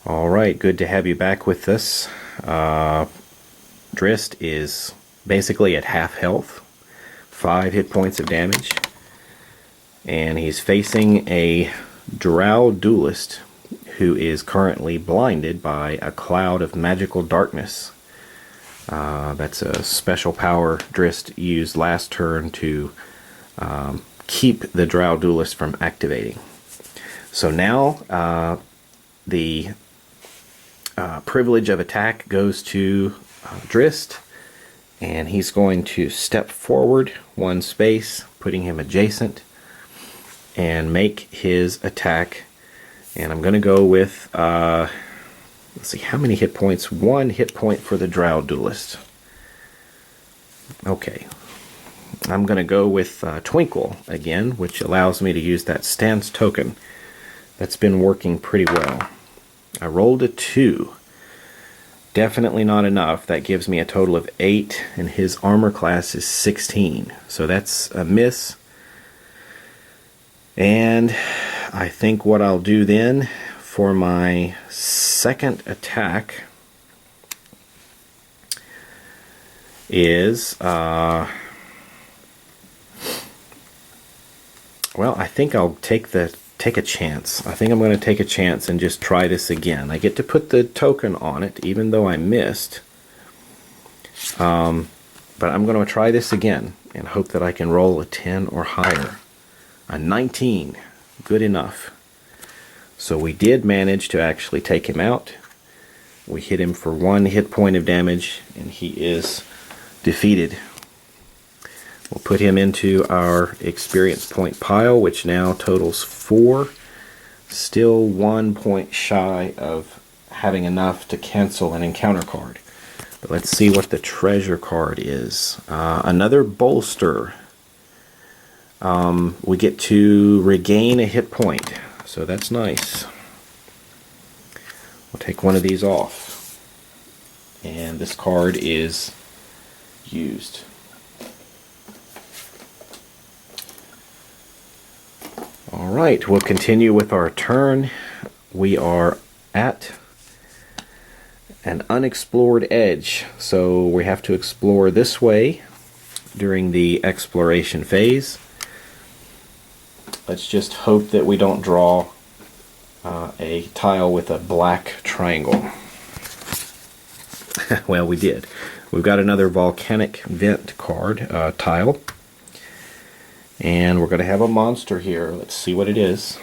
Alright, good to have you back with us. Drizzt is basically at half health, 5 hit points of damage, and he's facing a drow duelist who is currently blinded by a cloud of magical darkness. That's a special power Drizzt used last turn to keep the drow duelist from activating. So now the privilege of attack goes to Drizzt, and he's going to step forward 1 space, putting him adjacent, and make his attack. And I'm going to go with, let's see, how many hit points? 1 hit point for the drow duelist. Okay. I'm going to go with Twinkle again, which allows me to use that stance token. That's been working pretty well. I rolled a 2. Definitely not enough. That gives me a total of 8, and his armor class is 16. So that's a miss. And I think what I'll do then for my second attack is, well, I think I'll take a chance. I think I'm going to take a chance and just try this again. I get to put the token on it, even though I missed. But I'm going to try this again and hope that I can roll a 10 or higher. A 19. Good enough. So we did manage to actually take him out. We hit him for 1 hit point of damage, and he is defeated. We'll put him into our experience point pile, which now totals 4. Still 1 point shy of having enough to cancel an encounter card. But let's see what the treasure card is. Another bolster. We get to regain a hit point, so that's nice. We'll take one of these off. And this card is used. Alright, we'll continue with our turn. We are at an unexplored edge, so we have to explore this way during the exploration phase. Let's just hope that we don't draw a tile with a black triangle. Well, we did. We've got another volcanic vent card tile. And we're going to have a monster here. Let's see what it is.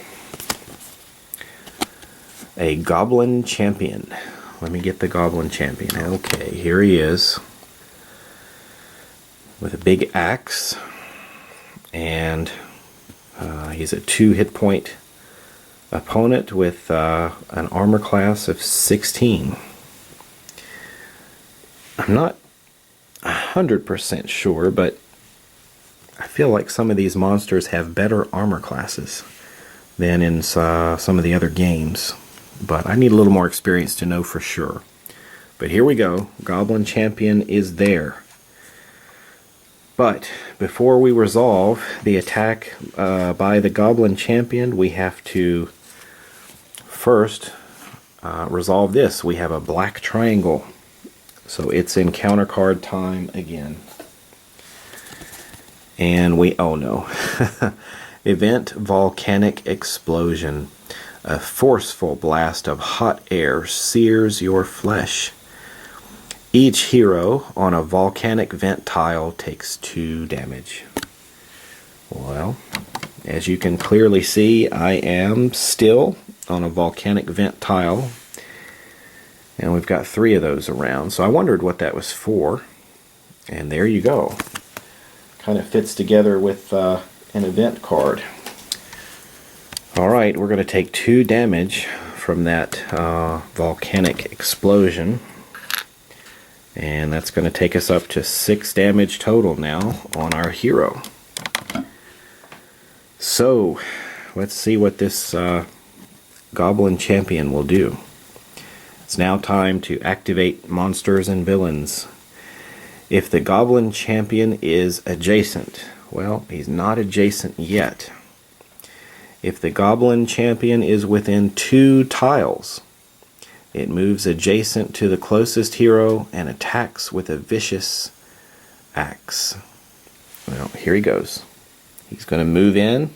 A goblin champion. Let me get the goblin champion. Okay, here he is. With a big axe. And he's a 2 hit point opponent with an armor class of 16. I'm not 100% sure, but I feel like some of these monsters have better armor classes than in some of the other games. But I need a little more experience to know for sure. But here we go. Goblin Champion is there. But before we resolve the attack by the Goblin Champion, we have to first resolve this. We have a black triangle. So it's encounter card time again. And we, oh no. Event Volcanic Explosion. A forceful blast of hot air sears your flesh. Each hero on a volcanic vent tile takes 2 damage. Well, as you can clearly see, I am still on a volcanic vent tile. And we've got 3 of those around. So I wondered what that was for. And there you go. Kind of fits together with an event card. Alright, we're going to take 2 damage from that volcanic explosion. And that's going to take us up to 6 damage total now on our hero. So, let's see what this Goblin Champion will do. It's now time to activate monsters and villains. If the Goblin Champion is adjacent, well, he's not adjacent yet. If the Goblin Champion is within 2 tiles, It moves adjacent to the closest hero and attacks with a vicious axe. Well, here he goes. He's going to move in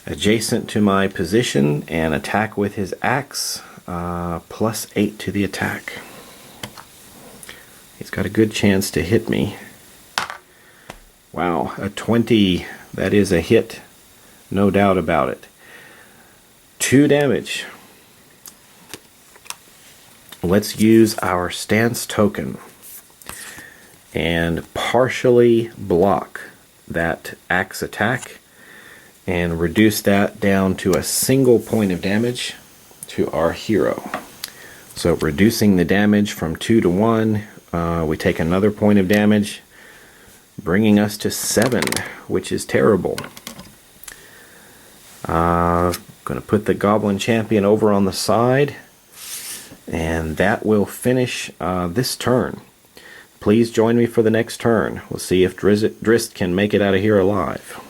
adjacent to my position and attack with his axe, +8 to the attack. He's got a good chance to hit me. Wow, a 20. That is a hit, no doubt about it. 2 damage. Let's use our stance token and partially block that axe attack and reduce that down to a single point of damage to our hero. So reducing the damage from 2 to 1, we take another point of damage, bringing us to 7, which is terrible. Going to put the Goblin Champion over on the side, and that will finish this turn. Please join me for the next turn. We'll see if Drizzt can make it out of here alive.